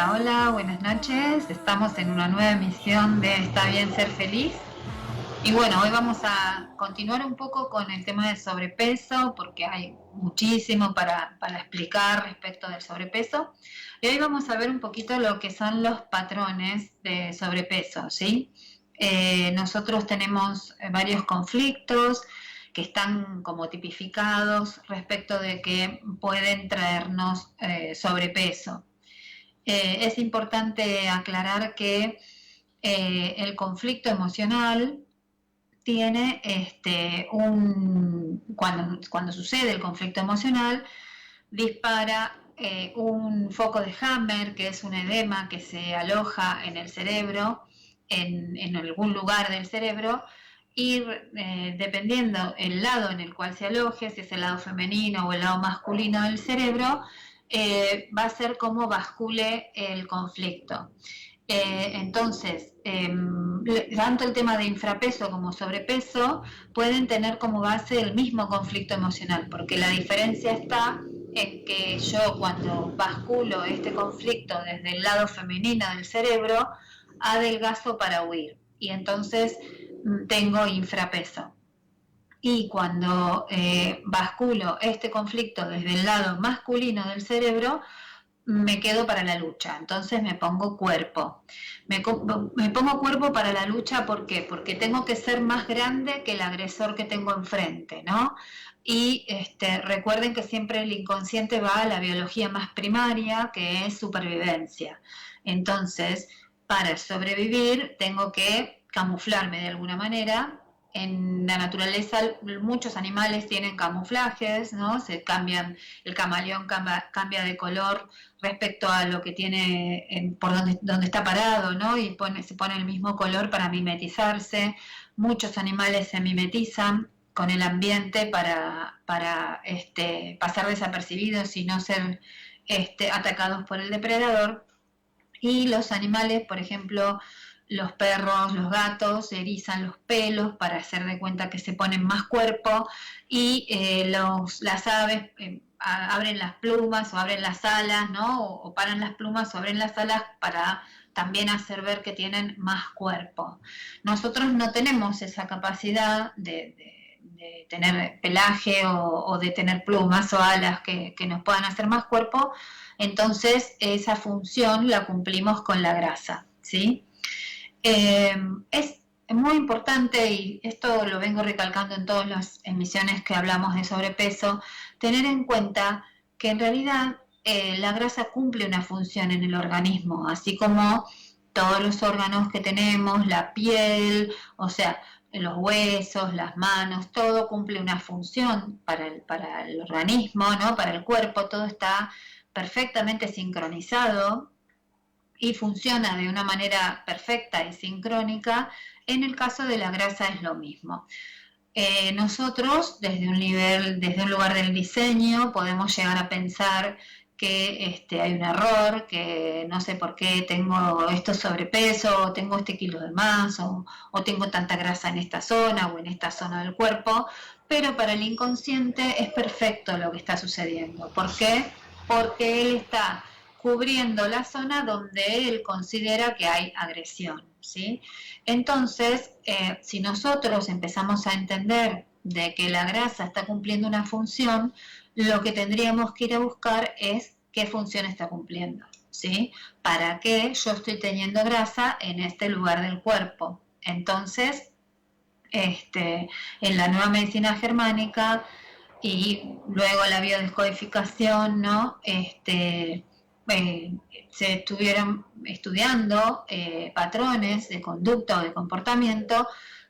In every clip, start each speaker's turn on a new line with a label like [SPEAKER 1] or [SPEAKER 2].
[SPEAKER 1] Hola, hola, buenas noches. Estamos en una nueva emisión de Está bien ser feliz. Y bueno, hoy vamos a continuar un poco con el tema del sobrepeso, porque hay muchísimo para explicar respecto del sobrepeso. Y hoy vamos a ver un poquito lo que son los patrones de sobrepeso, ¿sí? Nosotros tenemos varios conflictos que están como tipificados respecto de que pueden traernos sobrepeso. Es importante aclarar que el conflicto emocional tiene cuando sucede el conflicto emocional, dispara un foco de Hammer, que es un edema que se aloja en el cerebro, en algún lugar del cerebro, y dependiendo el lado en el cual se aloje, si es el lado femenino o el lado masculino del cerebro, va a ser como bascule el conflicto. Entonces, tanto el tema de infrapeso como sobrepeso pueden tener como base el mismo conflicto emocional, porque la diferencia está en que yo cuando basculo este conflicto desde el lado femenino del cerebro, adelgazo para huir y entonces tengo infrapeso. Y cuando basculo este conflicto desde el lado masculino del cerebro, me quedo para la lucha, entonces me pongo cuerpo. Me pongo cuerpo para la lucha, ¿por qué? Porque tengo que ser más grande que el agresor que tengo enfrente, ¿no? Y recuerden que siempre el inconsciente va a la biología más primaria, que es supervivencia. Entonces, para sobrevivir tengo que camuflarme de alguna manera. En la naturaleza muchos animales tienen camuflajes, ¿no? Se cambian, el camaleón cambia de color respecto a lo que tiene por donde está parado, ¿no? Y se pone el mismo color para mimetizarse. Muchos animales se mimetizan con el ambiente para pasar desapercibidos y no ser atacados por el depredador. Y los animales, por ejemplo, los perros, los gatos, se erizan los pelos para hacer de cuenta que se ponen más cuerpo, y las aves abren las plumas o abren las alas, ¿no? O paran las plumas o abren las alas para también hacer ver que tienen más cuerpo. Nosotros no tenemos esa capacidad de tener pelaje o de tener plumas o alas que nos puedan hacer más cuerpo, entonces esa función la cumplimos con la grasa, ¿sí? Es muy importante, y esto lo vengo recalcando en todas las emisiones que hablamos de sobrepeso, tener en cuenta que en realidad la grasa cumple una función en el organismo, así como todos los órganos que tenemos, la piel, o sea, los huesos, las manos, todo cumple una función para el organismo, ¿no? Para el cuerpo, todo está perfectamente sincronizado y funciona de una manera perfecta y sincrónica. En el caso de la grasa es lo mismo. Nosotros, desde un lugar del diseño, podemos llegar a pensar que hay un error, que no sé por qué tengo esto sobrepeso, o tengo este kilo de más, o tengo tanta grasa en esta zona o en esta zona del cuerpo, pero para el inconsciente es perfecto lo que está sucediendo. ¿Por qué? Porque él está cubriendo la zona donde él considera que hay agresión, ¿sí? Entonces, si nosotros empezamos a entender de que la grasa está cumpliendo una función, lo que tendríamos que ir a buscar es qué función está cumpliendo, ¿sí? ¿Para qué yo estoy teniendo grasa en este lugar del cuerpo? Entonces, en la nueva medicina germánica y luego la biodescodificación, ¿no? Se estuvieron estudiando patrones de conducta o de comportamiento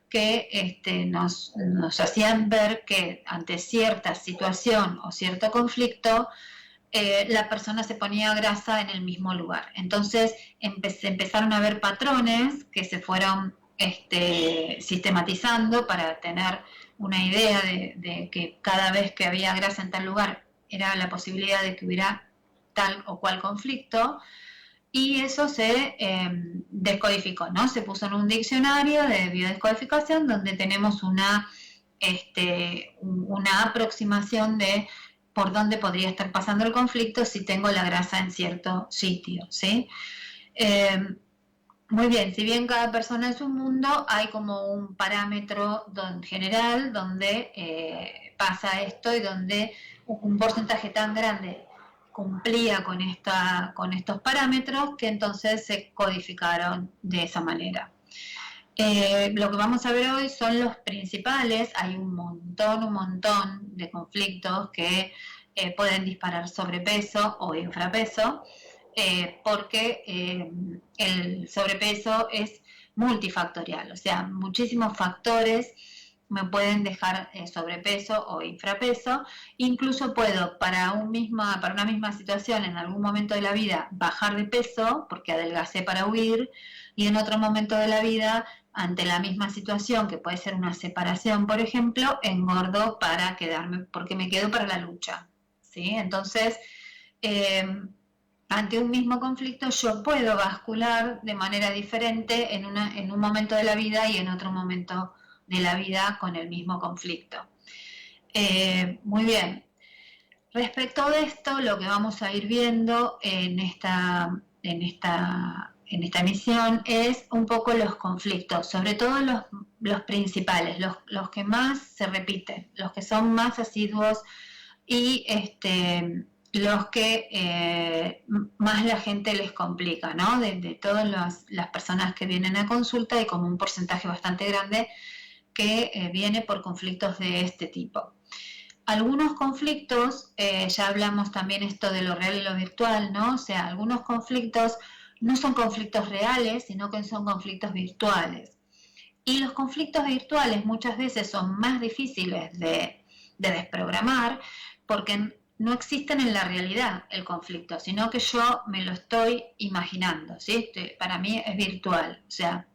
[SPEAKER 1] que nos hacían ver que ante cierta situación o cierto conflicto, la persona se ponía grasa en el mismo lugar. Entonces empezaron a ver patrones que se fueron sistematizando para tener una idea de que cada vez que había grasa en tal lugar era la posibilidad de que hubiera tal o cual conflicto, y eso se descodificó, ¿no? Se puso en un diccionario de biodescodificación donde tenemos una aproximación de por dónde podría estar pasando el conflicto si tengo la grasa en cierto sitio, ¿sí? Muy bien, si bien cada persona es un mundo, hay como un parámetro general donde pasa esto y donde un porcentaje tan grande cumplía con estos parámetros que entonces se codificaron de esa manera. Lo que vamos a ver hoy son los principales. Hay un montón de conflictos que pueden disparar sobrepeso o infrapeso, porque el sobrepeso es multifactorial, o sea, muchísimos factores me pueden dejar sobrepeso o infrapeso. Incluso puedo para una misma situación en algún momento de la vida bajar de peso porque adelgacé para huir, y en otro momento de la vida, ante la misma situación, que puede ser una separación, por ejemplo, engordo para quedarme, porque me quedo para la lucha, ¿sí? Entonces, ante un mismo conflicto yo puedo bascular de manera diferente en un momento de la vida y en otro momento de la vida con el mismo conflicto. Muy bien. Respecto de esto, lo que vamos a ir viendo en esta emisión es un poco los conflictos, sobre todo los principales, los que más se repiten, los que son más asiduos y los que más la gente les complica, ¿no? De todas las personas que vienen a consulta, y como un porcentaje bastante grande que viene por conflictos de este tipo. Algunos conflictos, ya hablamos también esto de lo real y lo virtual, ¿no? O sea, algunos conflictos no son conflictos reales, sino que son conflictos virtuales. Y los conflictos virtuales muchas veces son más difíciles de desprogramar porque no existen en la realidad el conflicto, sino que yo me lo estoy imaginando, ¿sí? Para mí es virtual. O sea,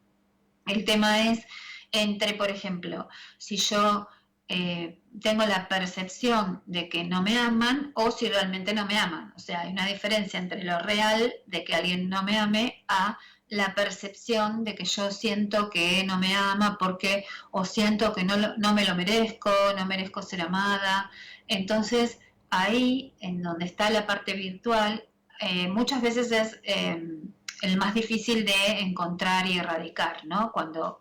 [SPEAKER 1] el tema es entre, por ejemplo, si yo tengo la percepción de que no me aman o si realmente no me aman. O sea, hay una diferencia entre lo real de que alguien no me ame a la percepción de que yo siento que no me ama porque o siento que no me lo merezco, no merezco ser amada. Entonces, ahí, en donde está la parte virtual, muchas veces es el más difícil de encontrar y erradicar, ¿no? Cuando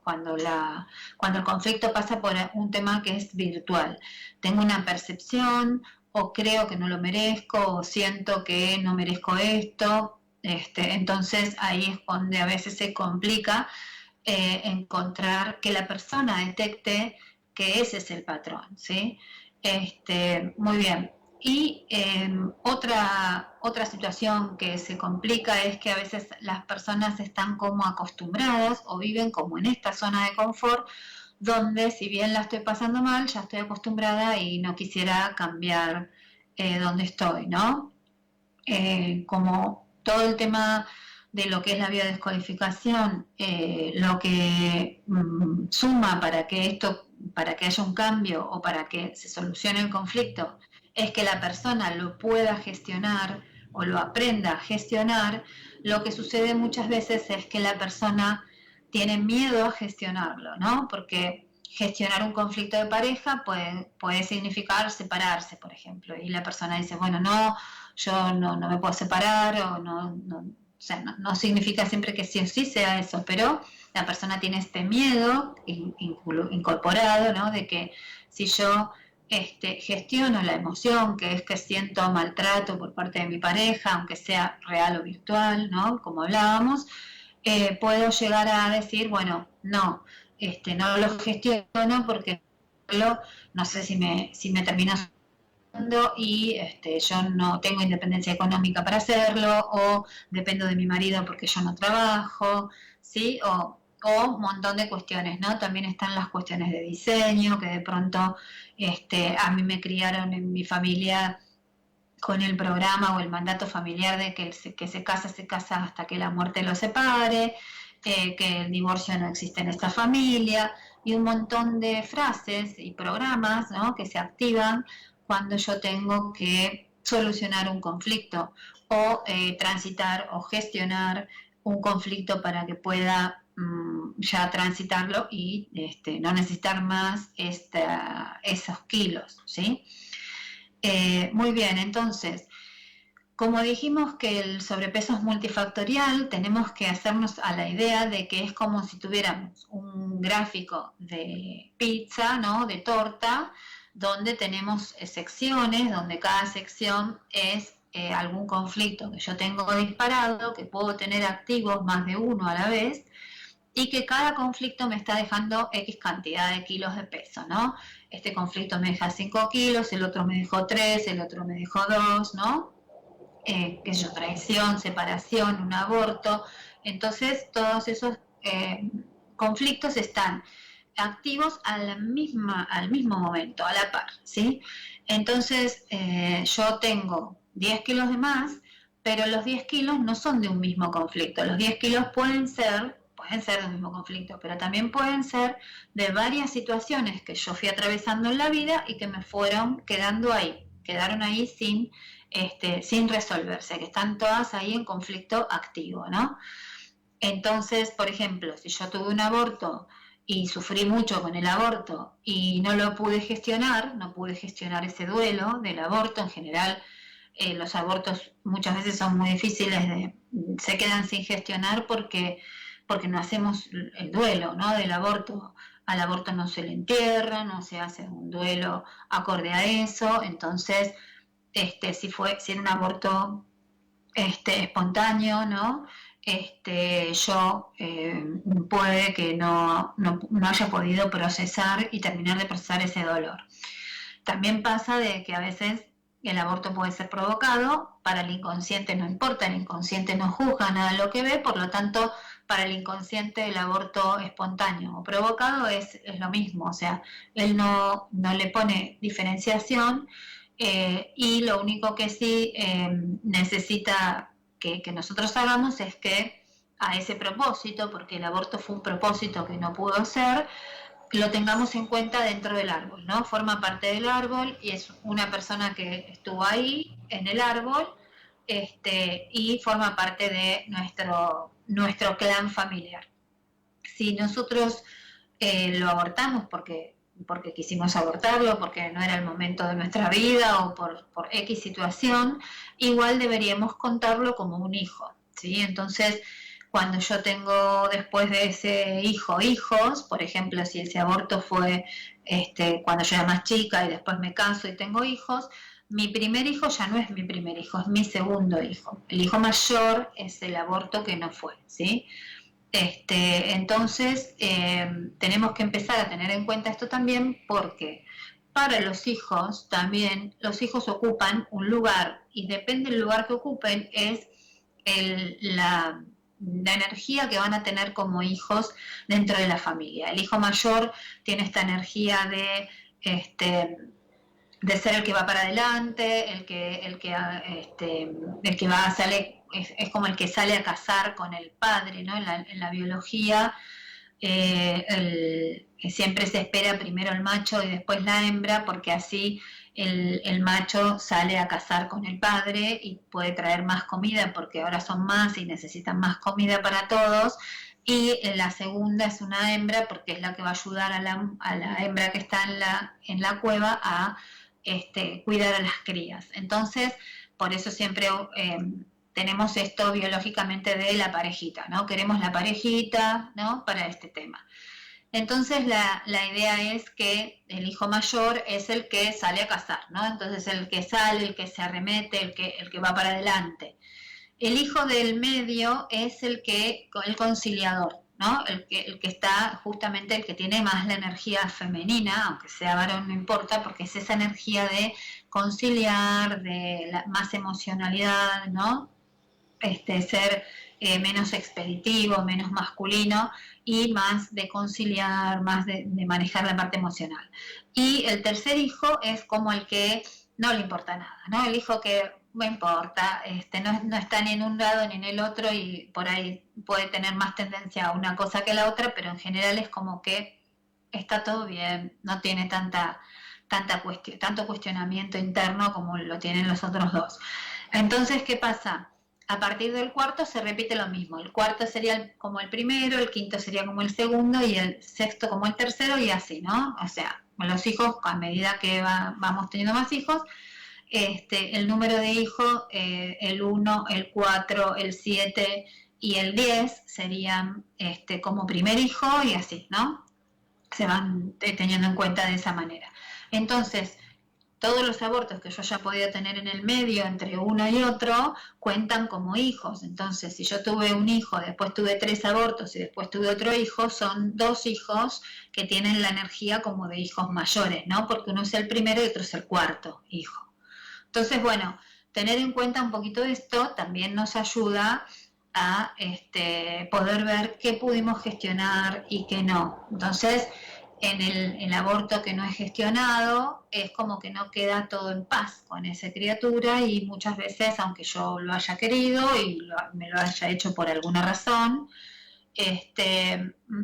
[SPEAKER 1] el conflicto pasa por un tema que es virtual. Tengo una percepción, o creo que no lo merezco, o siento que no merezco esto. Entonces ahí es donde a veces se complica encontrar que la persona detecte que ese es el patrón, ¿sí? Muy bien. Y otra situación que se complica es que a veces las personas están como acostumbradas o viven como en esta zona de confort, donde si bien la estoy pasando mal, ya estoy acostumbrada y no quisiera cambiar donde estoy, ¿no? Como todo el tema de lo que es la biodescodificación, lo que suma para que haya un cambio o para que se solucione el conflicto, es que la persona lo pueda gestionar o lo aprenda a gestionar. Lo que sucede muchas veces es que la persona tiene miedo a gestionarlo, ¿no? Porque gestionar un conflicto de pareja puede significar separarse, por ejemplo, y la persona dice, bueno, no, yo no me puedo separar, o o sea, no significa siempre que sí o sí sea eso, pero la persona tiene este miedo incorporado, ¿no? De que si yo gestiono la emoción, que es que siento maltrato por parte de mi pareja, aunque sea real o virtual, ¿no? Como hablábamos, puedo llegar a decir, bueno, no lo gestiono porque no sé si me termina y yo no tengo independencia económica para hacerlo, o dependo de mi marido porque yo no trabajo, ¿sí? O un montón de cuestiones, ¿no? También están las cuestiones de diseño, que de pronto a mí me criaron en mi familia con el programa o el mandato familiar de que se casa hasta que la muerte lo separe, que el divorcio no existe en esta familia, y un montón de frases y programas, ¿no? Que se activan cuando yo tengo que solucionar un conflicto o transitar o gestionar un conflicto para que pueda ya transitarlo y no necesitar más esos kilos, ¿sí? Muy bien, entonces, como dijimos que el sobrepeso es multifactorial, tenemos que hacernos a la idea de que es como si tuviéramos un gráfico de pizza, ¿no? De torta, donde tenemos secciones, donde cada sección es algún conflicto que yo tengo disparado, que puedo tener activos más de uno a la vez, y que cada conflicto me está dejando X cantidad de kilos de peso, ¿no? Este conflicto me deja 5 kilos, el otro me dejó 3, el otro me dejó 2, ¿no? Qué sé yo, traición, separación, un aborto. Entonces, todos esos conflictos están activos al mismo momento, a la par, ¿sí? Entonces, yo tengo 10 kilos de más, pero los 10 kilos no son de un mismo conflicto. Los 10 kilos pueden ser de un mismo conflicto, pero también pueden ser de varias situaciones que yo fui atravesando en la vida y que me fueron quedando ahí, quedaron ahí sin resolverse, que están todas ahí en conflicto activo, ¿no? Entonces, por ejemplo, si yo tuve un aborto y sufrí mucho con el aborto y no lo pude gestionar, no pude gestionar ese duelo del aborto en general, los abortos muchas veces son muy difíciles, se quedan sin gestionar porque no hacemos el duelo, ¿no? Del aborto. Al aborto no se le entierra, no se hace un duelo acorde a eso, entonces si era un aborto espontáneo, ¿no? Yo puede que no haya podido procesar y terminar de procesar ese dolor. También pasa de que a veces el aborto puede ser provocado, para el inconsciente no importa, el inconsciente no juzga nada de lo que ve, por lo tanto, para el inconsciente el aborto espontáneo o provocado es lo mismo, o sea, él no le pone diferenciación, y lo único que sí necesita que nosotros hagamos es que a ese propósito, porque el aborto fue un propósito que no pudo ser, lo tengamos en cuenta dentro del árbol, ¿no? Forma parte del árbol y es una persona que estuvo ahí en el árbol, y forma parte de nuestro clan familiar. Si nosotros lo abortamos porque quisimos abortarlo, porque no era el momento de nuestra vida o por X situación, igual deberíamos contarlo como un hijo, ¿sí? Entonces, cuando yo tengo después de ese hijo hijos, por ejemplo, si ese aborto fue cuando yo era más chica y después me caso y tengo hijos, mi primer hijo ya no es mi primer hijo, es mi segundo hijo. El hijo mayor es el aborto que no fue, ¿sí? Entonces, tenemos que empezar a tener en cuenta esto también porque para los hijos también, los hijos ocupan un lugar y depende del lugar que ocupen es la energía que van a tener como hijos dentro de la familia. El hijo mayor tiene esta energía de ser el que va para adelante, el que va a salir, es como el que sale a cazar con el padre, ¿no? En la biología, siempre se espera primero el macho y después la hembra, porque así el macho sale a cazar con el padre y puede traer más comida, porque ahora son más y necesitan más comida para todos. Y la segunda es una hembra, porque es la que va a ayudar a la hembra que está en la cueva a cuidar a las crías. Entonces, por eso siempre tenemos esto biológicamente de la parejita, ¿no? Queremos la parejita, ¿no? Para este tema. Entonces, la idea es que el hijo mayor es el que sale a cazar, ¿no? Entonces, el que sale, el que se arremete, el que va para adelante. El hijo del medio es el conciliador, ¿no? El que está justamente el que tiene más la energía femenina, aunque sea varón no importa, porque es esa energía de conciliar, de más emocionalidad, ¿no? Ser menos expeditivo, menos masculino y más de conciliar, más de manejar la parte emocional. Y el tercer hijo es como el que no le importa nada, ¿no? El hijo que no importa, no está ni en un lado ni en el otro y por ahí puede tener más tendencia a una cosa que a la otra, pero en general es como que está todo bien, no tiene tanto cuestionamiento interno como lo tienen los otros dos. Entonces, ¿qué pasa? A partir del cuarto se repite lo mismo. El cuarto sería como el primero, el quinto sería como el segundo y el sexto como el tercero y así, ¿no? O sea, los hijos, a medida que vamos teniendo más hijos, el número de hijos, el 1, el 4, el 7 y el 10 serían como primer hijo y así, ¿no? Se van teniendo en cuenta de esa manera. Entonces, todos los abortos que yo haya podido tener en el medio entre uno y otro cuentan como hijos. Entonces, si yo tuve un hijo, después tuve 3 abortos y después tuve otro hijo, son 2 hijos que tienen la energía como de hijos mayores, ¿no? Porque uno es el primero y otro es el cuarto hijo. Entonces, bueno, tener en cuenta un poquito esto también nos ayuda a poder ver qué pudimos gestionar y qué no. Entonces, en el aborto que no es gestionado, es como que no queda todo en paz con esa criatura y muchas veces, aunque yo lo haya querido y me lo haya hecho por alguna razón,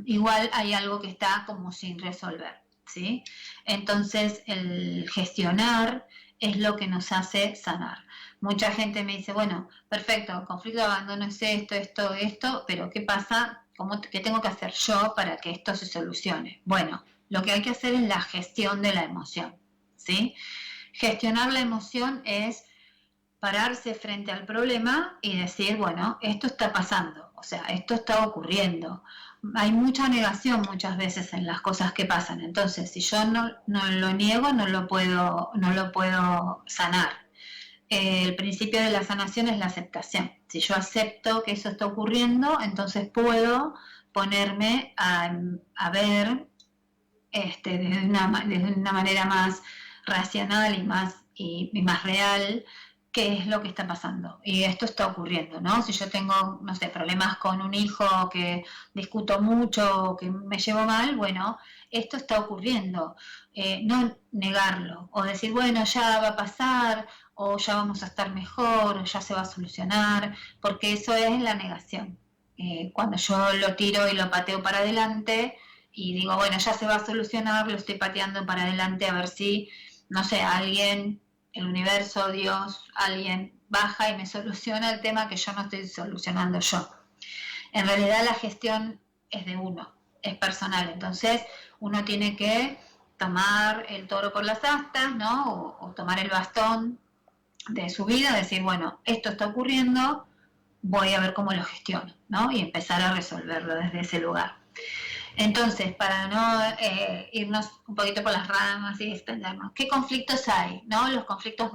[SPEAKER 1] igual hay algo que está como sin resolver, ¿sí? Entonces, el gestionar es lo que nos hace sanar. Mucha gente me dice, bueno, perfecto, conflicto de abandono es esto, pero ¿qué pasa? ¿Qué tengo que hacer yo para que esto se solucione? Bueno, lo que hay que hacer es la gestión de la emoción, ¿sí? Gestionar la emoción es pararse frente al problema y decir, bueno, esto está pasando, o sea, esto está ocurriendo. Hay mucha negación muchas veces en las cosas que pasan, entonces si yo no lo niego, no lo puedo sanar. El principio de la sanación es la aceptación. Si yo acepto que eso está ocurriendo, entonces puedo ponerme a ver desde una manera más racional y más real qué es lo que está pasando. Y esto está ocurriendo, ¿no? Si yo tengo, no sé, problemas con un hijo, que discuto mucho, que me llevo mal, bueno, esto está ocurriendo. No negarlo o decir, bueno, ya va a pasar, o ya vamos a estar mejor, o ya se va a solucionar, porque eso es la negación. Cuando yo lo tiro y lo pateo para adelante y digo, bueno, ya se va a solucionar, lo estoy pateando para adelante a ver si, no sé, alguien, el universo, Dios, alguien baja y me soluciona el tema que yo no estoy solucionando yo. En realidad la gestión es de uno, es personal, entonces uno tiene que tomar el toro por las astas, ¿no? O tomar el bastón de su vida, decir, bueno, esto está ocurriendo, voy a ver cómo lo gestiono, ¿no? Y empezar a resolverlo desde ese lugar. Entonces, para no irnos un poquito por las ramas y extendernos, ¿qué conflictos hay? ¿No? Los conflictos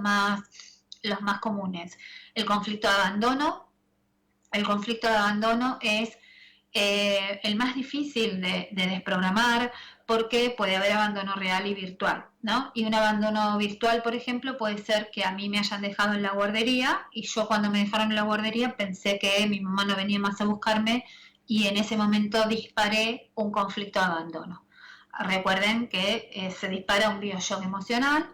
[SPEAKER 1] los más comunes. El conflicto de abandono. El conflicto de abandono es el más difícil de desprogramar porque puede haber abandono real y virtual, ¿no? Y un abandono virtual, por ejemplo, puede ser que a mí me hayan dejado en la guardería y yo cuando me dejaron en la guardería pensé que mi mamá no venía más a buscarme y en ese momento disparé un conflicto de abandono. Recuerden que se dispara un bioshock emocional.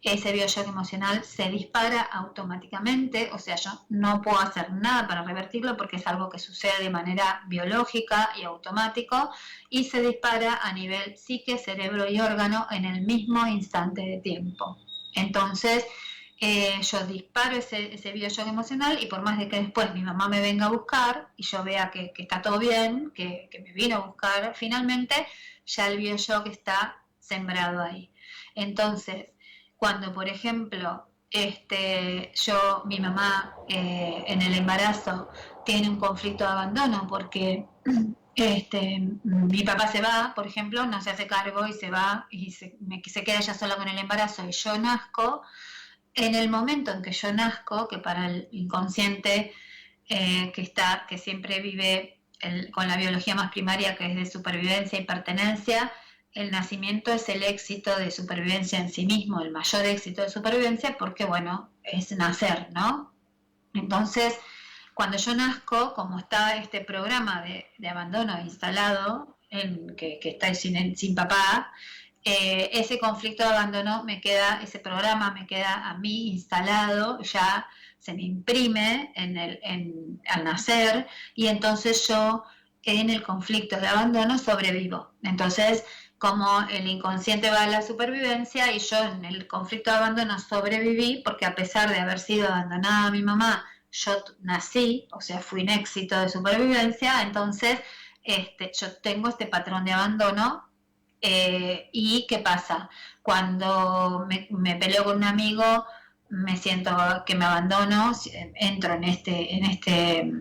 [SPEAKER 1] Ese bioshock emocional se dispara automáticamente, o sea, yo no puedo hacer nada para revertirlo porque es algo que sucede de manera biológica y automático y se dispara a nivel psique, cerebro y órgano en el mismo instante de tiempo. Entonces, yo disparo ese bioshock emocional y por más de que después mi mamá me venga a buscar y yo vea que está todo bien, que me vino a buscar finalmente, ya el bioshock está sembrado ahí. Entonces, cuando, por ejemplo, mi mamá en el embarazo tiene un conflicto de abandono porque mi papá se va, por ejemplo, no se hace cargo y se va y se queda ella sola con el embarazo y yo nazco, en el momento en que yo nazco, que para el inconsciente que siempre vive con la biología más primaria, que es de supervivencia y pertenencia, el nacimiento es el éxito de supervivencia en sí mismo, el mayor éxito de supervivencia, porque, bueno, es nacer, ¿no? Entonces, cuando yo nazco, como está este programa de abandono instalado, que está sin papá, ese conflicto de abandono ese programa me queda a mí instalado, ya se me imprime al nacer, y entonces yo en el conflicto de abandono sobrevivo. Entonces, como el inconsciente va a la supervivencia y yo en el conflicto de abandono sobreviví, porque a pesar de haber sido abandonada a mi mamá, yo nací, o sea, fui un éxito de supervivencia, entonces yo tengo este patrón de abandono. ¿Y qué pasa? Cuando me peleo con un amigo, me siento que me abandono, entro en este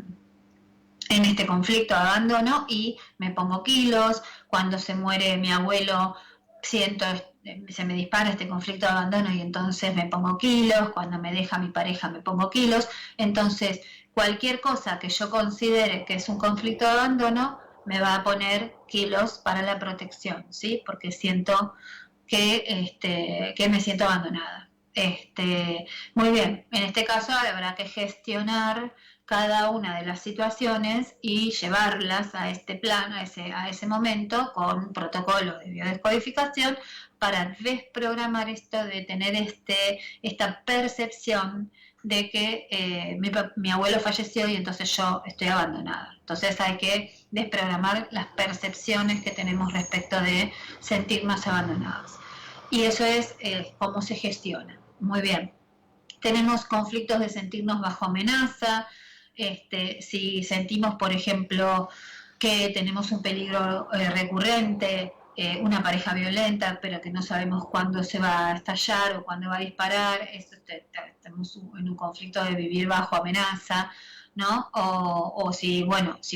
[SPEAKER 1] conflicto de abandono y me pongo kilos. Cuando se muere mi abuelo, se me dispara este conflicto de abandono y entonces me pongo kilos. Cuando me deja mi pareja, me pongo kilos. Entonces, cualquier cosa que yo considere que es un conflicto de abandono, me va a poner kilos para la protección, ¿sí? Porque siento que me siento abandonada. Muy bien, en este caso habrá que gestionar cada una de las situaciones y llevarlas a este plano, a ese momento, con protocolos de biodescodificación para desprogramar esto de tener esta percepción de que mi abuelo falleció y entonces yo estoy abandonada. Entonces hay que desprogramar las percepciones que tenemos respecto de sentirnos abandonados. Y eso es cómo se gestiona. Muy bien. Tenemos conflictos de sentirnos bajo amenaza. Si sentimos, por ejemplo, que tenemos un peligro recurrente, una pareja violenta, pero que no sabemos cuándo se va a estallar o cuándo va a disparar, estamos en un conflicto de vivir bajo amenaza, ¿no? O si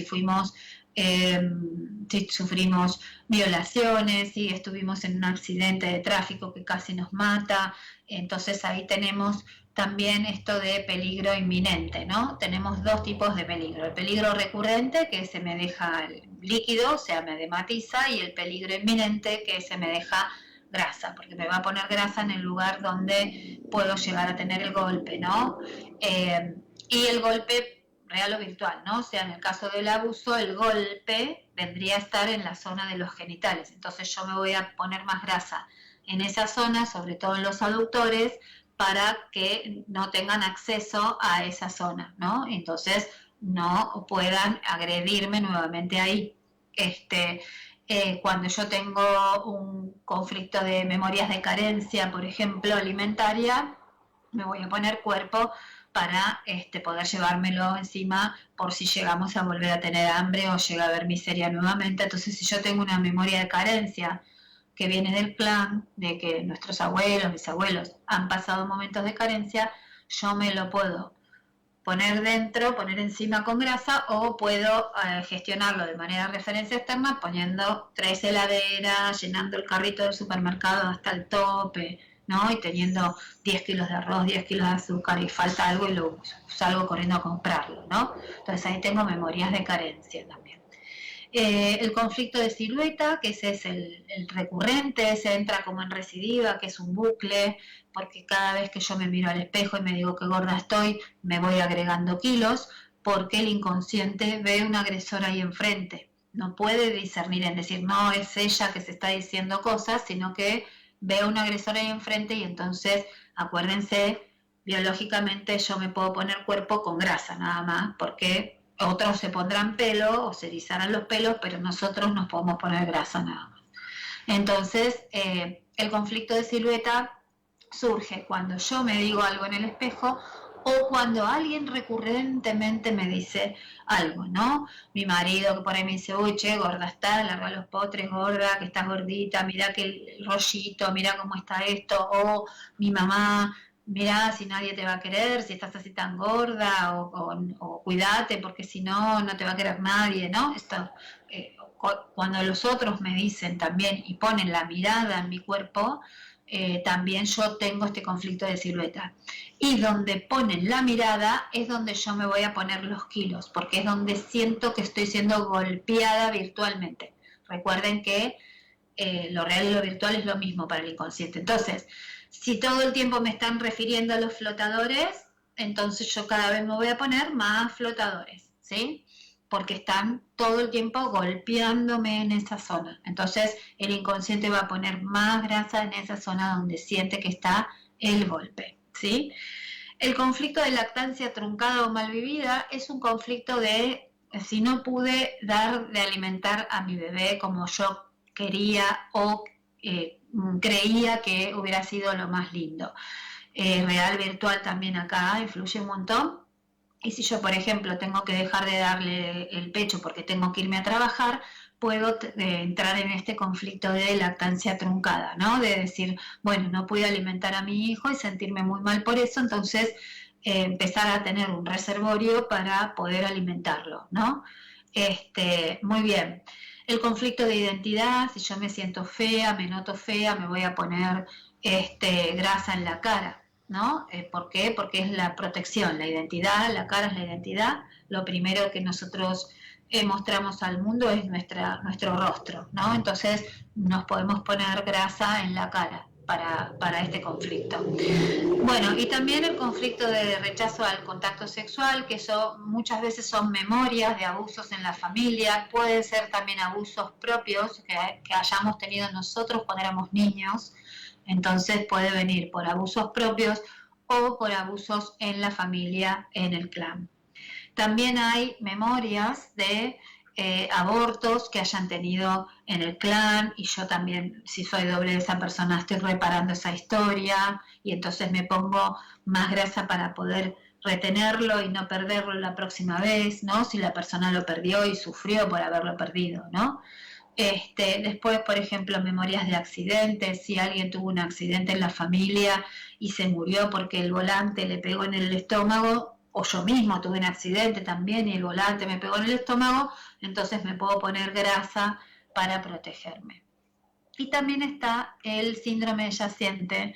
[SPEAKER 1] fuimos, si sufrimos violaciones, si estuvimos en un accidente de tráfico que casi nos mata, entonces ahí tenemos también esto de peligro inminente, ¿no? Tenemos dos tipos de peligro. El peligro recurrente, que se me deja líquido, o sea, me dematiza, y el peligro inminente, que se me deja grasa, porque me va a poner grasa en el lugar donde puedo llegar a tener el golpe, ¿no? Y el golpe real o virtual, ¿no? O sea, en el caso del abuso, el golpe vendría a estar en la zona de los genitales. Entonces yo me voy a poner más grasa en esa zona, sobre todo en los aductores, para que no tengan acceso a esa zona, ¿no? Entonces no puedan agredirme nuevamente ahí. Cuando yo tengo un conflicto de memorias de carencia, por ejemplo, alimentaria, me voy a poner cuerpo para poder llevármelo encima por si llegamos a volver a tener hambre o llega a haber miseria nuevamente. Entonces, si yo tengo una memoria de carencia que viene del clan, de que nuestros abuelos, mis abuelos han pasado momentos de carencia, yo me lo puedo poner dentro, poner encima con grasa, o puedo gestionarlo de manera referencia externa poniendo 3 heladeras, llenando el carrito del supermercado hasta el tope, ¿no? Y teniendo 10 kilos de arroz, 10 kilos de azúcar y falta algo y lo salgo corriendo a comprarlo, ¿no? Entonces ahí tengo memorias de carencia también. El conflicto de silueta, que ese es el recurrente, ese entra como en recidiva, que es un bucle, porque cada vez que yo me miro al espejo y me digo que gorda estoy, me voy agregando kilos, porque el inconsciente ve un agresor ahí enfrente. No puede discernir en decir, no, es ella que se está diciendo cosas, sino que ve un agresor ahí enfrente y entonces, acuérdense, biológicamente yo me puedo poner cuerpo con grasa nada más, porque otros se pondrán pelo o se erizarán los pelos, pero nosotros nos podemos poner grasa nada más. Entonces, el conflicto de silueta surge cuando yo me digo algo en el espejo o cuando alguien recurrentemente me dice algo, ¿no? Mi marido que por ahí me dice, uy, che, gorda está, larga los potres, gorda, que estás gordita, mira que el rollito, mira cómo está esto, o mi mamá, mirá si nadie te va a querer, si estás así tan gorda, o cuídate porque si no, no te va a querer nadie, ¿no? Esto, cuando los otros me dicen también y ponen la mirada en mi cuerpo, también yo tengo este conflicto de silueta. Y donde ponen la mirada es donde yo me voy a poner los kilos, porque es donde siento que estoy siendo golpeada virtualmente. Recuerden que lo real y lo virtual es lo mismo para el inconsciente. Entonces, si todo el tiempo me están refiriendo a los flotadores, entonces yo cada vez me voy a poner más flotadores, ¿sí? Porque están todo el tiempo golpeándome en esa zona. Entonces el inconsciente va a poner más grasa en esa zona donde siente que está el golpe, ¿sí? El conflicto de lactancia truncada o mal vivida es un conflicto de si no pude dar de alimentar a mi bebé como yo quería o creía que hubiera sido lo más lindo. Real, virtual también acá influye un montón. Y si yo, por ejemplo, tengo que dejar de darle el pecho porque tengo que irme a trabajar, puedo entrar en este conflicto de lactancia truncada, ¿no? De decir, bueno, no pude alimentar a mi hijo y sentirme muy mal por eso, entonces empezar a tener un reservorio para poder alimentarlo, ¿no? Muy bien. El conflicto de identidad, si yo me siento fea, me noto fea, me voy a poner grasa en la cara, ¿no? ¿Por qué? Porque es la protección, la identidad, la cara es la identidad. Lo primero que nosotros mostramos al mundo es nuestro rostro, ¿no? Entonces nos podemos poner grasa en la cara para este conflicto. Bueno, y también el conflicto de rechazo al contacto sexual, que eso muchas veces son memorias de abusos en la familia, pueden ser también abusos propios que hayamos tenido nosotros cuando éramos niños, entonces puede venir por abusos propios o por abusos en la familia, en el clan. También hay memorias de abortos que hayan tenido en el clan, y yo también, si soy doble de esa persona, estoy reparando esa historia y entonces me pongo más grasa para poder retenerlo y no perderlo la próxima vez, ¿no? Si la persona lo perdió y sufrió por haberlo perdido, ¿no? Después, por ejemplo, memorias de accidentes, si alguien tuvo un accidente en la familia y se murió porque el volante le pegó en el estómago, o yo mismo tuve un accidente también y el volante me pegó en el estómago, entonces me puedo poner grasa para protegerme. Y también está el síndrome yaciente,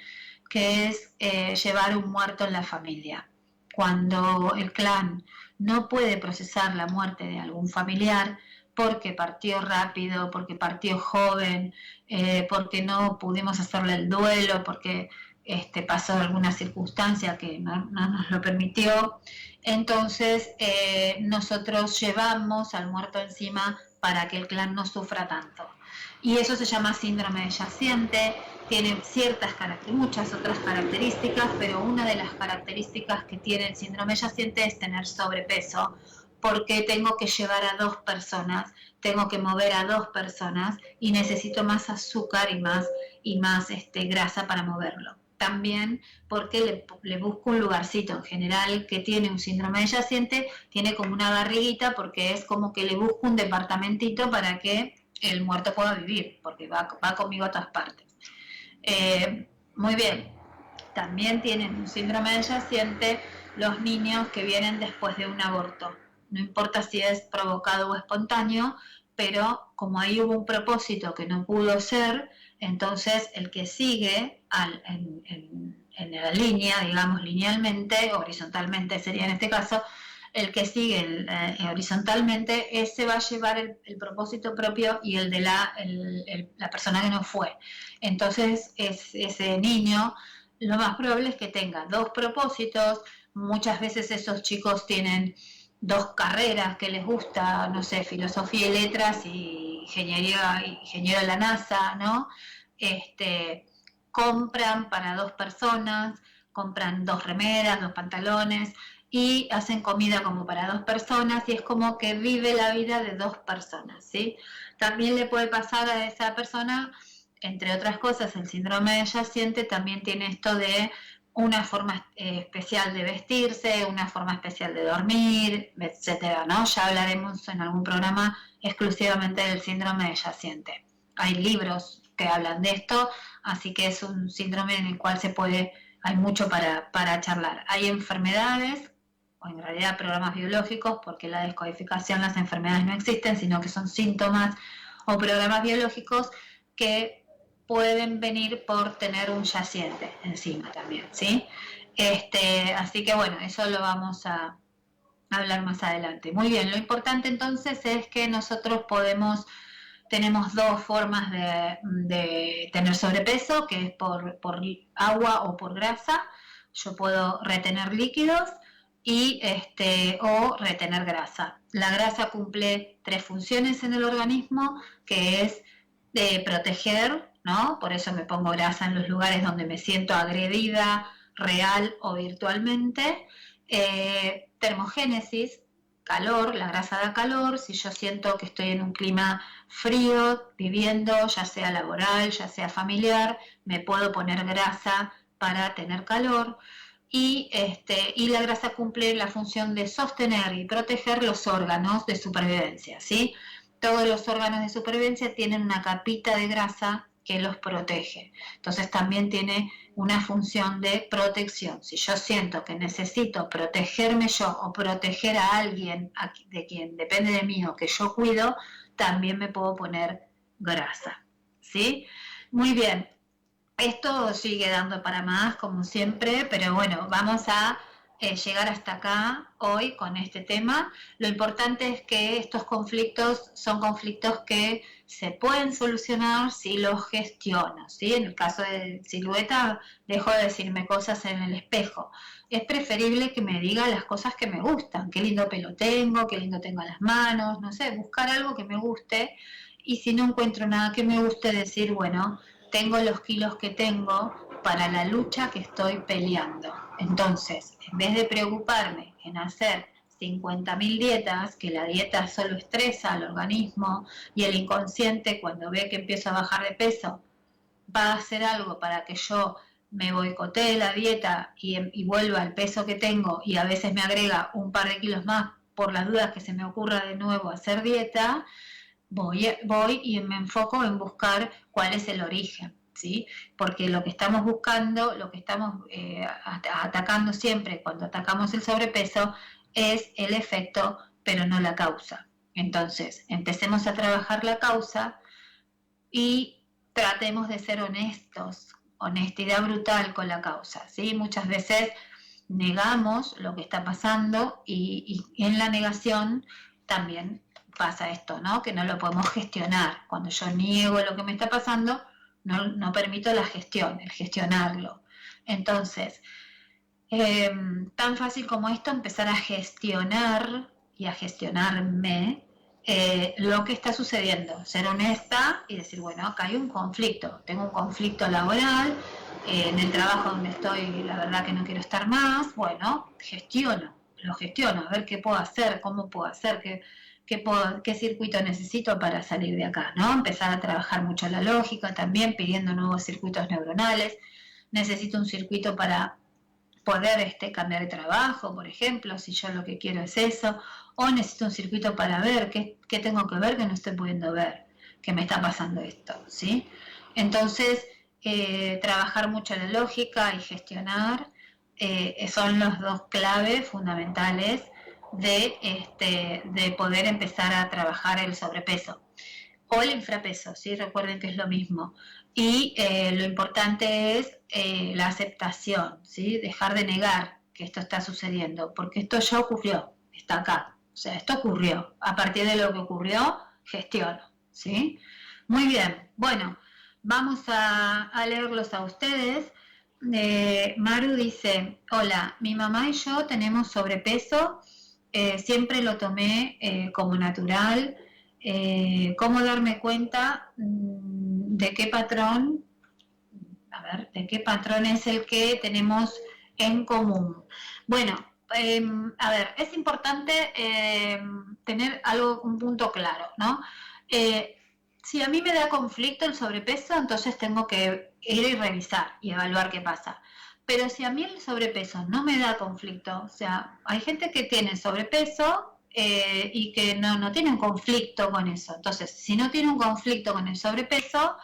[SPEAKER 1] que es llevar un muerto en la familia. Cuando el clan no puede procesar la muerte de algún familiar, porque partió rápido, porque partió joven, porque no pudimos hacerle el duelo, porque pasó alguna circunstancia que no nos lo permitió, entonces nosotros llevamos al muerto encima para que el clan no sufra tanto. Y eso se llama síndrome yaciente, tiene muchas otras características, pero una de las características que tiene el síndrome yaciente es tener sobrepeso, porque tengo que llevar a 2 personas, tengo que mover a 2 personas y necesito más azúcar y más grasa para moverlo. También porque le busco un lugarcito. En general, que tiene un síndrome yaciente, tiene como una barriguita, porque es como que le busco un departamentito para que el muerto pueda vivir, porque va conmigo a todas partes. Muy bien. También tienen un síndrome yaciente los niños que vienen después de un aborto. No importa si es provocado o espontáneo, pero como ahí hubo un propósito que no pudo ser, entonces el que sigue en la línea, digamos linealmente, horizontalmente sería en este caso, el que sigue horizontalmente, ese va a llevar el propósito propio y el de la persona que no fue. Entonces ese niño, lo más probable es que tenga 2 propósitos. Muchas veces esos chicos tienen 2 carreras que les gusta, no sé, filosofía y letras y ingeniero de la NASA, ¿no? Compran para 2 personas, compran 2 remeras, 2 pantalones y hacen comida como para 2 personas, y es como que vive la vida de 2 personas, ¿sí? También le puede pasar a esa persona, entre otras cosas, el síndrome yaciente también tiene esto de una forma especial de vestirse, una forma especial de dormir, etcétera, ¿no? Ya hablaremos en algún programa exclusivamente del síndrome yaciente. Hay libros que hablan de esto, así que es un síndrome en el cual hay mucho para charlar. Hay enfermedades, o en realidad programas biológicos, porque la descodificación, las enfermedades no existen, sino que son síntomas o programas biológicos que pueden venir por tener un yaciente encima también, ¿sí? Así que bueno, eso lo vamos a hablar más adelante. Muy bien, lo importante entonces es que nosotros tenemos 2 formas de tener sobrepeso, que es por agua o por grasa. Yo puedo retener líquidos o retener grasa. La grasa cumple 3 funciones en el organismo, que es de proteger, ¿no? Por eso me pongo grasa en los lugares donde me siento agredida, real o virtualmente. Termogénesis, calor, la grasa da calor. Si yo siento que estoy en un clima frío, viviendo, ya sea laboral, ya sea familiar, me puedo poner grasa para tener calor. Y la grasa cumple la función de sostener y proteger los órganos de supervivencia, ¿sí? todos los órganos de supervivencia tienen una capita de grasa que los protege. Entonces también tiene una función de protección. Si yo siento que necesito protegerme yo o proteger a alguien de quien depende de mí o que yo cuido, también me puedo poner grasa, ¿sí? Muy bien. Esto sigue dando para más, como siempre, pero bueno, vamos a llegar hasta acá hoy con este tema. Lo importante es que estos conflictos son conflictos que se pueden solucionar si los gestiono, ¿sí? En el caso de Silueta, dejo de decirme cosas en el espejo. Es preferible que me diga las cosas que me gustan, qué lindo pelo tengo, qué lindo tengo las manos, no sé, buscar algo que me guste, y si no encuentro nada que me guste, decir, bueno, tengo los kilos que tengo para la lucha que estoy peleando. Entonces, en vez de preocuparme en hacer 50.000 dietas, que la dieta solo estresa al organismo y el inconsciente cuando ve que empiezo a bajar de peso va a hacer algo para que yo me boicotee la dieta y vuelva al peso que tengo, y a veces me agrega un par de kilos más por las dudas que se me ocurra de nuevo hacer dieta, voy y me enfoco en buscar cuál es el origen, ¿sí? Porque lo que estamos buscando, lo que estamos atacando siempre cuando atacamos el sobrepeso es el efecto, pero no la causa. Entonces, empecemos a trabajar la causa y tratemos de ser honestos, honestidad brutal con la causa, ¿sí? Muchas veces negamos lo que está pasando y en la negación también pasa esto, ¿no? Que no lo podemos gestionar. Cuando yo niego lo que me está pasando, no permito la gestión, el gestionarlo. Entonces, tan fácil como esto, empezar a gestionar y a gestionarme lo que está sucediendo, ser honesta y decir, bueno, acá hay un conflicto, tengo un conflicto laboral, en el trabajo donde estoy, la verdad que no quiero estar más, bueno, lo gestiono, a ver qué puedo hacer, cómo puedo hacer, qué circuito necesito para salir de acá, ¿no? Empezar a trabajar mucho la lógica también, pidiendo nuevos circuitos neuronales. Necesito un circuito para poder cambiar de trabajo, por ejemplo, si yo lo que quiero es eso, o necesito un circuito para ver qué tengo que ver que no estoy pudiendo ver, que me está pasando esto, ¿sí? Entonces, trabajar mucho la lógica y gestionar son los dos claves fundamentales de poder empezar a trabajar el sobrepeso o el infrapeso, ¿sí? Recuerden que es lo mismo. Y lo importante es la aceptación, ¿sí? Dejar de negar que esto está sucediendo, porque esto ya ocurrió, está acá. O sea, esto ocurrió. A partir de lo que ocurrió, gestiono, ¿sí? Muy bien. Bueno, vamos a leerlos a ustedes. Maru dice, hola, mi mamá y yo tenemos sobrepeso, siempre lo tomé como natural. ¿Cómo darme cuenta de qué patrón, de qué patrón es el que tenemos en común? Bueno, es importante tener un punto claro, ¿no? Si a mí me da conflicto el sobrepeso, entonces tengo que ir y revisar y evaluar qué pasa. Pero si a mí el sobrepeso no me da conflicto, o sea, hay gente que tiene sobrepeso y que no tiene un conflicto con eso. Entonces, si no tiene un conflicto con el sobrepeso,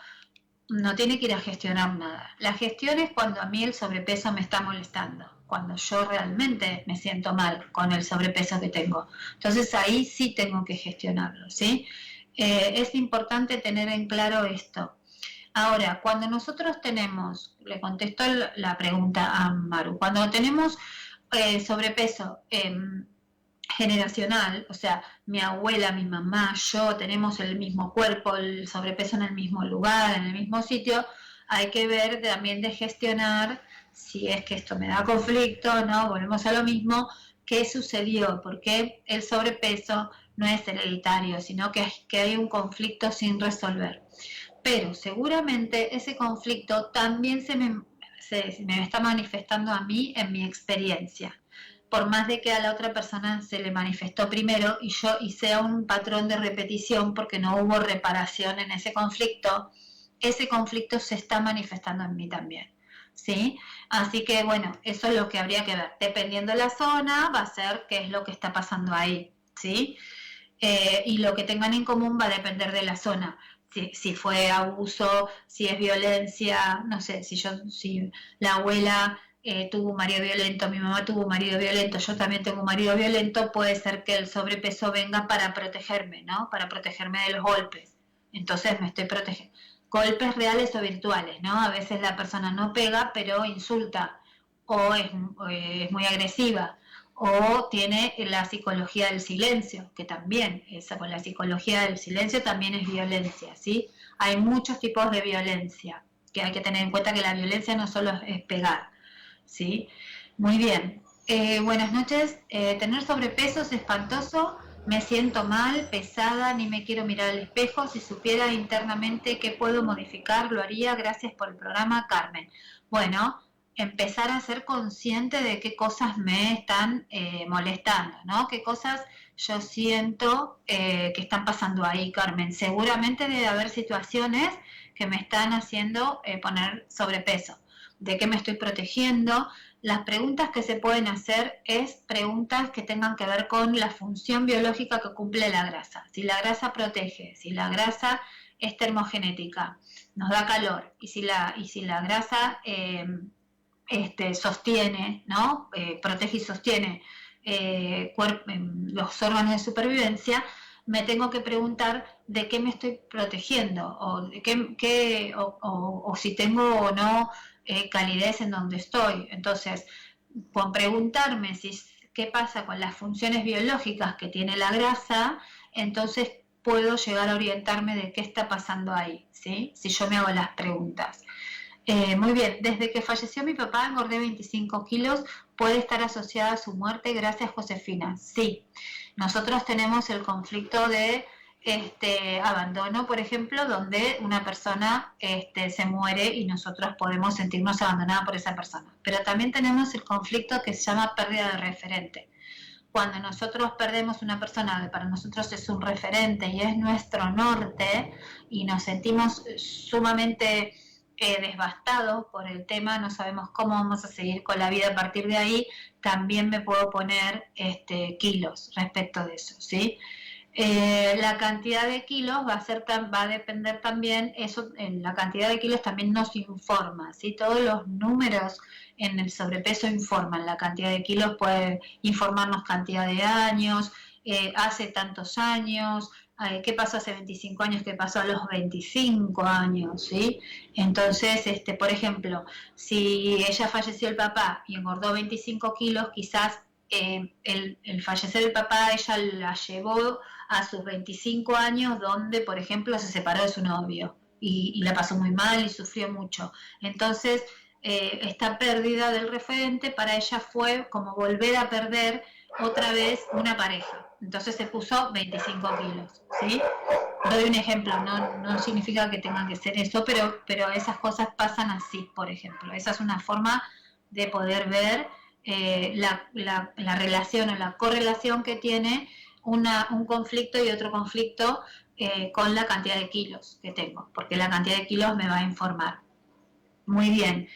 [SPEAKER 1] no tiene que ir a gestionar nada. La gestión es cuando a mí el sobrepeso me está molestando, cuando yo realmente me siento mal con el sobrepeso que tengo. Entonces ahí sí tengo que gestionarlo, ¿sí? Es importante tener en claro esto. Ahora, cuando nosotros tenemos, le contesto la pregunta a Maru, cuando tenemos sobrepeso generacional, o sea, mi abuela, mi mamá, yo tenemos el mismo cuerpo, el sobrepeso en el mismo lugar, en el mismo sitio, hay que ver también de gestionar si es que esto me da conflicto, ¿no? Volvemos a lo mismo, ¿qué sucedió? Porque el sobrepeso no es hereditario, sino que hay un conflicto sin resolver. Pero seguramente ese conflicto también se me está manifestando a mí en mi experiencia. Por más de que a la otra persona se le manifestó primero y sea un patrón de repetición porque no hubo reparación en ese conflicto se está manifestando en mí también, ¿sí? Así que bueno, eso es lo que habría que ver. Dependiendo de la zona, va a ser qué es lo que está pasando ahí, ¿sí? y lo que tengan en común va a depender de la zona. Si fue abuso, si es violencia, no sé, si la abuela tuvo un marido violento, mi mamá tuvo un marido violento, yo también tengo un marido violento, puede ser que el sobrepeso venga para protegerme, ¿no? Para protegerme de los golpes. Entonces me estoy protegiendo. Golpes reales o virtuales, ¿no? A veces la persona no pega, pero insulta o es muy agresiva o tiene la psicología del silencio, que también, esa con la psicología del silencio también es violencia, ¿sí? Hay muchos tipos de violencia, que hay que tener en cuenta que la violencia no solo es pegar, ¿sí? Muy bien. Buenas noches. Tener sobrepeso es espantoso, me siento mal, pesada, ni me quiero mirar al espejo. Si supiera internamente qué puedo modificar, lo haría. Gracias por el programa, Carmen. Bueno, empezar a ser consciente de qué cosas me están molestando, ¿no? Qué cosas yo siento que están pasando ahí, Carmen. Seguramente debe haber situaciones que me están haciendo poner sobrepeso. ¿De qué me estoy protegiendo? Las preguntas que se pueden hacer es preguntas que tengan que ver con la función biológica que cumple la grasa. Si la grasa protege, si la grasa es termogenética, nos da calor, y si la grasa sostiene, ¿no? Protege y sostiene los órganos de supervivencia, me tengo que preguntar de qué me estoy protegiendo o, o si tengo o no calidez en donde estoy. Entonces, con preguntarme qué pasa con las funciones biológicas que tiene la grasa, entonces puedo llegar a orientarme de qué está pasando ahí, ¿sí? Si yo me hago las preguntas. Muy bien, desde que falleció mi papá engordé 25 kilos, ¿puede estar asociada a su muerte? Gracias, Josefina. Sí, nosotros tenemos el conflicto de abandono, por ejemplo, donde una persona se muere y nosotros podemos sentirnos abandonados por esa persona. Pero también tenemos el conflicto que se llama pérdida de referente. Cuando nosotros perdemos una persona que para nosotros es un referente y es nuestro norte y nos sentimos sumamente devastados por el tema, no sabemos cómo vamos a seguir con la vida a partir de ahí, también me puedo poner kilos respecto de eso, ¿sí? La cantidad de kilos va a depender también, eso, en la cantidad de kilos también nos informa, ¿sí? Todos los números en el sobrepeso informan, la cantidad de kilos puede informarnos cantidad de años, hace tantos años, qué pasó hace 25 años, qué pasó a los 25 años, ¿sí? Entonces, por ejemplo, si ella falleció el papá y engordó 25 kilos, quizás el fallecer del papá ella la llevó a sus 25 años donde, por ejemplo, se separó de su novio y la pasó muy mal y sufrió mucho. Entonces, esta pérdida del referente para ella fue como volver a perder otra vez una pareja. Entonces se puso 25 kilos, ¿sí? Doy un ejemplo, no significa que tenga que ser eso, pero esas cosas pasan así, por ejemplo. Esa es una forma de poder ver la relación o la correlación que tiene un conflicto y otro conflicto con la cantidad de kilos que tengo, porque la cantidad de kilos me va a informar. Muy bien.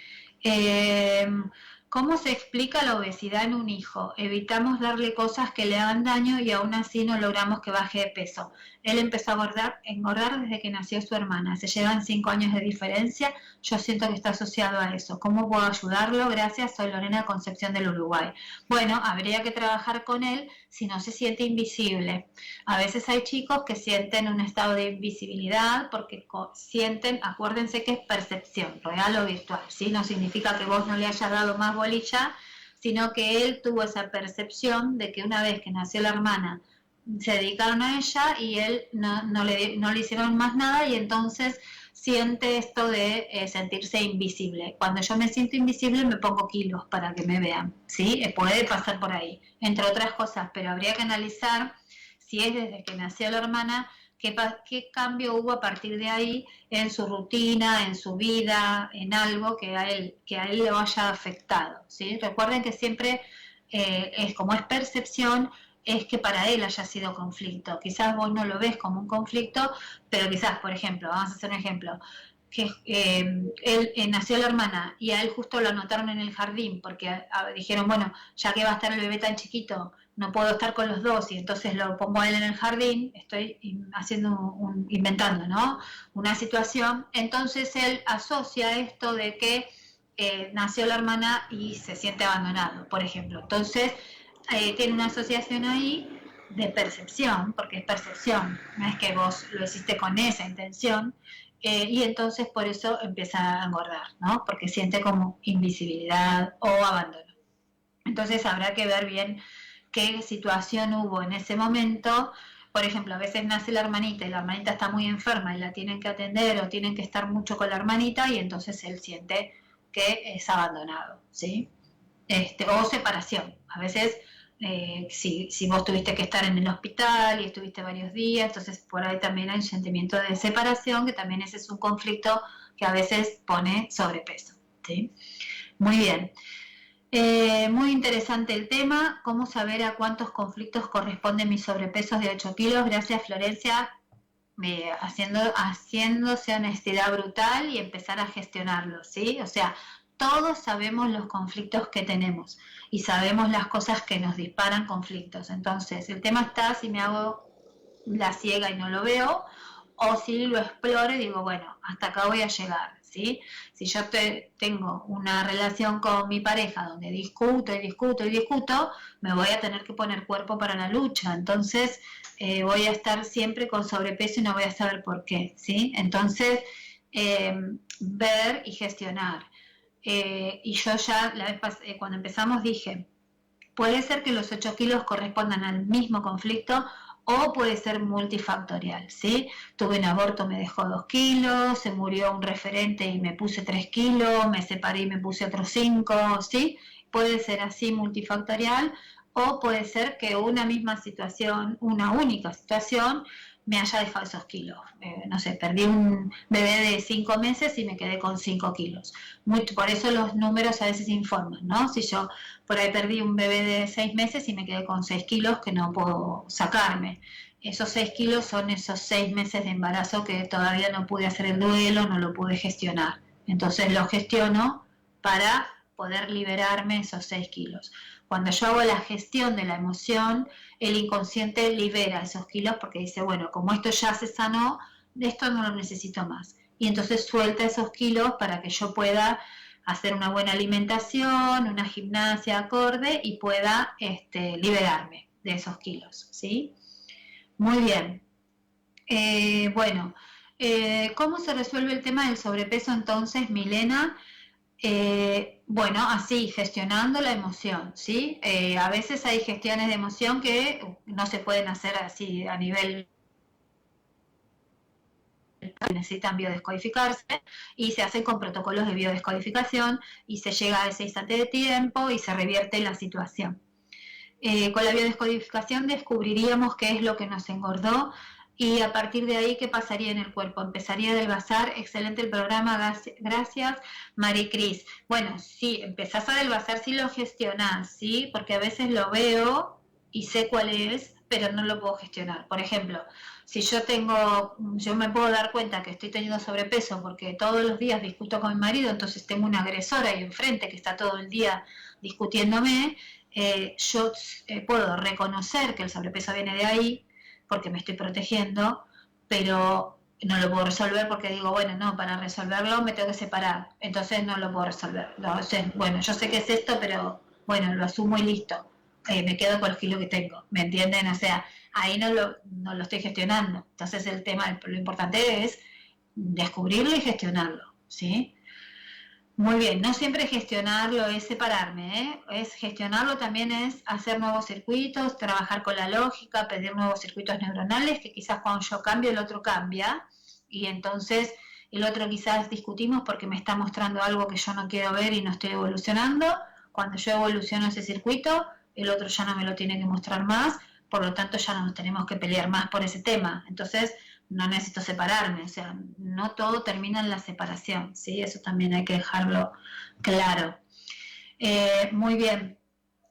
[SPEAKER 1] ¿Cómo se explica la obesidad en un hijo? Evitamos darle cosas que le hagan daño y aún así no logramos que baje de peso. Él empezó a engordar desde que nació su hermana. Se llevan 5 años de diferencia. Yo siento que está asociado a eso. ¿Cómo puedo ayudarlo? Gracias, soy Lorena Concepción del Uruguay. Bueno, habría que trabajar con él si no se siente invisible. A veces hay chicos que sienten un estado de invisibilidad porque sienten, acuérdense que es percepción, real o virtual, ¿sí? No significa que vos no le hayas dado más bolilla, sino que él tuvo esa percepción de que una vez que nació la hermana se dedicaron a ella y él no le hicieron más nada y entonces siente esto de sentirse invisible. Cuando yo me siento invisible me pongo kilos para que me vean, ¿sí? Puede pasar por ahí, entre otras cosas, pero habría que analizar si es desde que nació la hermana, qué cambio hubo a partir de ahí en su rutina, en su vida, en algo que a él le haya afectado, ¿sí? Recuerden que siempre es como es percepción, es que para él haya sido conflicto. Quizás vos no lo ves como un conflicto, pero quizás, por ejemplo, vamos a hacer un ejemplo, que él nació la hermana y a él justo lo anotaron en el jardín porque dijeron, bueno, ya que va a estar el bebé tan chiquito, no puedo estar con los dos y entonces lo pongo a él en el jardín, estoy inventando, ¿no? Una situación, entonces él asocia esto de que nació la hermana y se siente abandonado, por ejemplo. Entonces, tiene una asociación ahí de percepción, porque es percepción, no es que vos lo hiciste con esa intención, y entonces por eso empieza a engordar, ¿no? Porque siente como invisibilidad o abandono. Entonces habrá que ver bien qué situación hubo en ese momento. Por ejemplo, a veces nace la hermanita y la hermanita está muy enferma y la tienen que atender o tienen que estar mucho con la hermanita y entonces él siente que es abandonado, ¿sí? O separación. A veces, si vos tuviste que estar en el hospital y estuviste varios días, entonces por ahí también hay un sentimiento de separación, que también ese es un conflicto que a veces pone sobrepeso, ¿sí? Muy bien. Muy interesante el tema. ¿Cómo saber a cuántos conflictos corresponden mis sobrepesos de 8 kilos? Gracias, Florencia. Haciéndose honestidad brutal y empezar a gestionarlos, ¿sí? O sea, todos sabemos los conflictos que tenemos y sabemos las cosas que nos disparan conflictos. Entonces, el tema está si me hago la ciega y no lo veo, o si lo exploro y digo, bueno, hasta acá voy a llegar, ¿sí? Si yo tengo una relación con mi pareja donde discuto y discuto y discuto, me voy a tener que poner cuerpo para la lucha. Entonces, voy a estar siempre con sobrepeso y no voy a saber por qué, ¿sí? Entonces, ver y gestionar. Y yo ya, cuando empezamos dije, puede ser que los 8 kilos correspondan al mismo conflicto o puede ser multifactorial, ¿sí? Tuve un aborto, me dejó 2 kilos, se murió un referente y me puse 3 kilos, me separé y me puse otros 5, ¿sí? Puede ser así multifactorial o puede ser que una misma situación, una única situación, me haya dejado esos kilos. No sé, perdí un bebé de 5 meses y me quedé con 5 kilos. Por eso los números a veces informan, ¿no? Si yo por ahí perdí un bebé de 6 meses y me quedé con 6 kilos que no puedo sacarme. Esos 6 kilos son esos 6 meses de embarazo que todavía no pude hacer el duelo, no lo pude gestionar. Entonces lo gestiono para poder liberarme esos 6 kilos. Cuando yo hago la gestión de la emoción, el inconsciente libera esos kilos porque dice, bueno, como esto ya se sanó, esto no lo necesito más. Y entonces suelta esos kilos para que yo pueda hacer una buena alimentación, una gimnasia acorde y pueda liberarme de esos kilos, ¿sí? Muy bien. Bueno, ¿cómo se resuelve el tema del sobrepeso entonces, Milena? Bueno, así, gestionando la emoción, ¿sí? A veces hay gestiones de emoción que no se pueden hacer así a nivel, necesitan biodescodificarse y se hacen con protocolos de biodescodificación y se llega a ese instante de tiempo y se revierte la situación. Con la biodescodificación descubriríamos qué es lo que nos engordó y a partir de ahí qué pasaría en el cuerpo. Empezaría a adelgazar. Excelente el programa, gracias Maricris. Bueno, sí, empezás a adelgazar si lo gestionás, ¿sí? Porque a veces lo veo y sé cuál es, pero no lo puedo gestionar. Por ejemplo, si yo me puedo dar cuenta que estoy teniendo sobrepeso porque todos los días discuto con mi marido, entonces tengo una agresora ahí enfrente que está todo el día discutiéndome. Yo puedo reconocer que el sobrepeso viene de ahí porque me estoy protegiendo, pero no lo puedo resolver porque digo, bueno, no, para resolverlo me tengo que separar, entonces no lo puedo resolver. Entonces, bueno, yo sé que es esto, pero bueno, lo asumo y listo. Me quedo con el kilo que tengo, ¿me entienden? O sea, ahí no lo estoy gestionando. Entonces el tema, lo importante es descubrirlo y gestionarlo, ¿sí? Muy bien, no siempre gestionarlo es separarme, ¿eh? Es gestionarlo también es hacer nuevos circuitos, trabajar con la lógica, pedir nuevos circuitos neuronales, que quizás cuando yo cambio el otro cambia, y entonces el otro quizás discutimos porque me está mostrando algo que yo no quiero ver y no estoy evolucionando. Cuando yo evoluciono ese circuito, el otro ya no me lo tiene que mostrar más, por lo tanto ya no nos tenemos que pelear más por ese tema. Entonces, no necesito separarme, o sea, no todo termina en la separación, ¿sí? Eso también hay que dejarlo claro. Muy bien.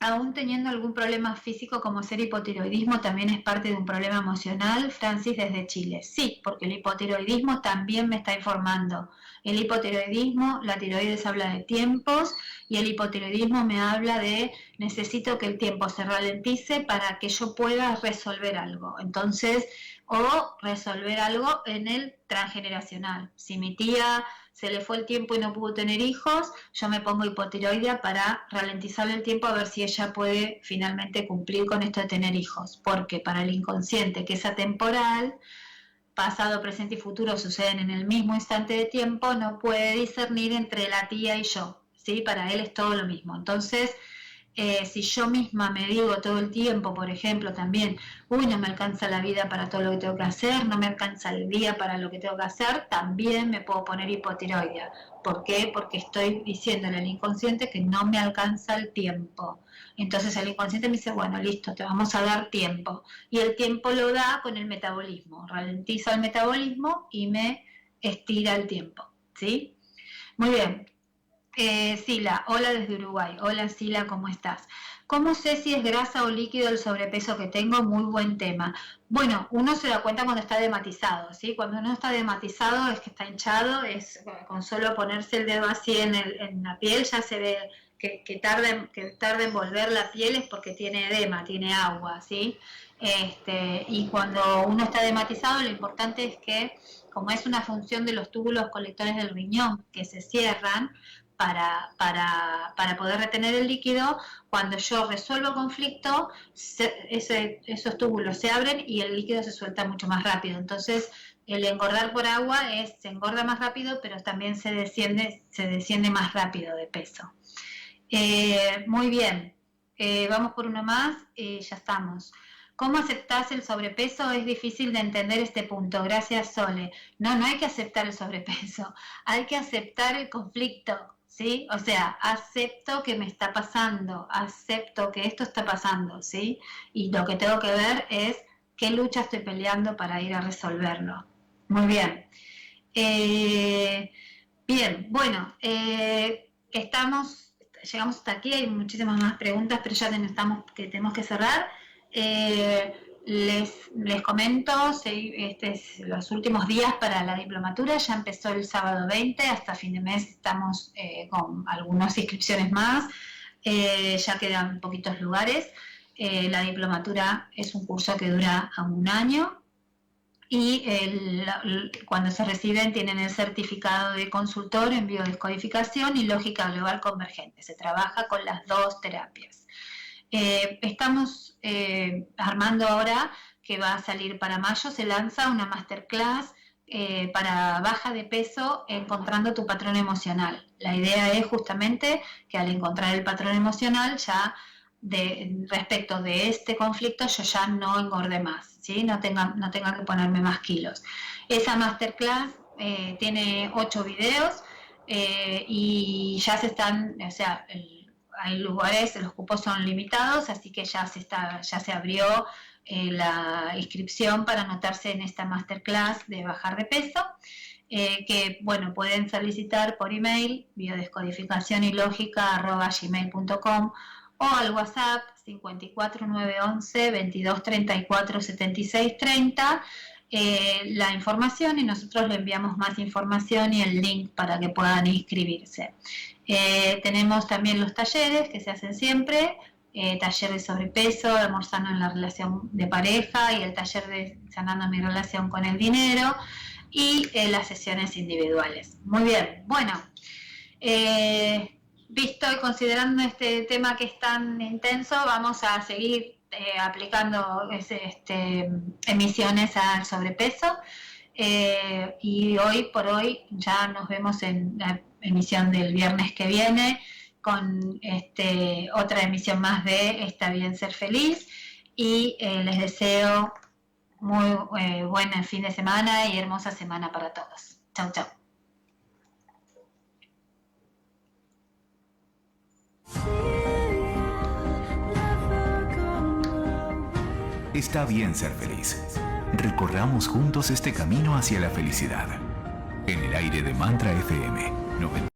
[SPEAKER 1] Aún teniendo algún problema físico como ser hipotiroidismo, también es parte de un problema emocional. Francis desde Chile. Sí, porque el hipotiroidismo también me está informando. El hipotiroidismo, la tiroides habla de tiempos y el hipotiroidismo me habla de necesito que el tiempo se ralentice para que yo pueda resolver algo. Entonces, o resolver algo en el transgeneracional. Si mi tía se le fue el tiempo y no pudo tener hijos, yo me pongo hipotiroidea para ralentizarle el tiempo a ver si ella puede finalmente cumplir con esto de tener hijos, porque para el inconsciente, que es atemporal, pasado, presente y futuro suceden en el mismo instante de tiempo, no puede discernir entre la tía y yo, ¿sí? Para él es todo lo mismo. Entonces, si yo misma me digo todo el tiempo, por ejemplo, también, uy, no me alcanza la vida para todo lo que tengo que hacer, no me alcanza el día para lo que tengo que hacer, también me puedo poner hipotiroidea. ¿Por qué? Porque estoy diciéndole al inconsciente que no me alcanza el tiempo. Entonces el inconsciente me dice, bueno, listo, te vamos a dar tiempo. Y el tiempo lo da con el metabolismo, ralentiza el metabolismo y me estira el tiempo, ¿sí? Muy bien. Sila, hola desde Uruguay. Hola Sila, ¿cómo estás? ¿Cómo sé si es grasa o líquido el sobrepeso que tengo? Muy buen tema. Bueno, uno se da cuenta cuando está dematizado, ¿sí? Cuando uno está dematizado es que está hinchado, es con solo ponerse el dedo así en la piel ya se ve que tarda en volver la piel es porque tiene edema, tiene agua, ¿sí? Y cuando uno está dematizado, lo importante es que, como es una función de los túbulos colectores del riñón que se cierran, para poder retener el líquido, cuando yo resuelvo el conflicto, esos túbulos se abren y el líquido se suelta mucho más rápido. Entonces, el engordar por agua se engorda más rápido, pero también se desciende más rápido de peso. Muy bien, vamos por uno más y ya estamos. ¿Cómo aceptás el sobrepeso? Es difícil de entender este punto. Gracias, Sole. No, no hay que aceptar el sobrepeso, hay que aceptar el conflicto, ¿sí? O sea, acepto que me está pasando, acepto que esto está pasando, ¿sí? Y lo que tengo que ver es qué lucha estoy peleando para ir a resolverlo. Muy bien. Bien, bueno, llegamos hasta aquí, hay muchísimas más preguntas, pero ya tenemos que cerrar. Les comento, los últimos días para la diplomatura, ya empezó el sábado 20, hasta fin de mes estamos con algunas inscripciones más, ya quedan poquitos lugares. La diplomatura es un curso que dura un año y cuando se reciben tienen el certificado de consultor en biodescodificación y lógica global convergente. Se trabaja con las dos terapias. Estamos armando ahora, que va a salir para mayo, se lanza una masterclass para baja de peso encontrando tu patrón emocional. La idea es justamente que al encontrar el patrón emocional ya respecto de este conflicto yo ya no engorde más, ¿sí? No tenga que ponerme más kilos. Esa masterclass tiene 8 videos y ya se están, o sea, hay lugares, los cupos son limitados, así que ya se abrió la inscripción para anotarse en esta masterclass de bajar de peso, que bueno, pueden solicitar por email biodescodificacionylogica@gmail.com o al WhatsApp 54911 2234 7630 la información y nosotros le enviamos más información y el link para que puedan inscribirse. Tenemos también los talleres que se hacen siempre, taller de sobrepeso, de amor sano en la relación de pareja y el taller de sanando mi relación con el dinero y las sesiones individuales. Muy bien, bueno, visto y considerando este tema que es tan intenso, vamos a seguir aplicando emisiones al sobrepeso y hoy por hoy ya nos vemos en la emisión del viernes que viene con otra emisión más de Está bien ser feliz y les deseo muy buen fin de semana y hermosa semana para todos. Chau, chau.
[SPEAKER 2] Está bien ser feliz. Recorramos juntos este camino hacia la felicidad. En el aire de Mantra FM 90.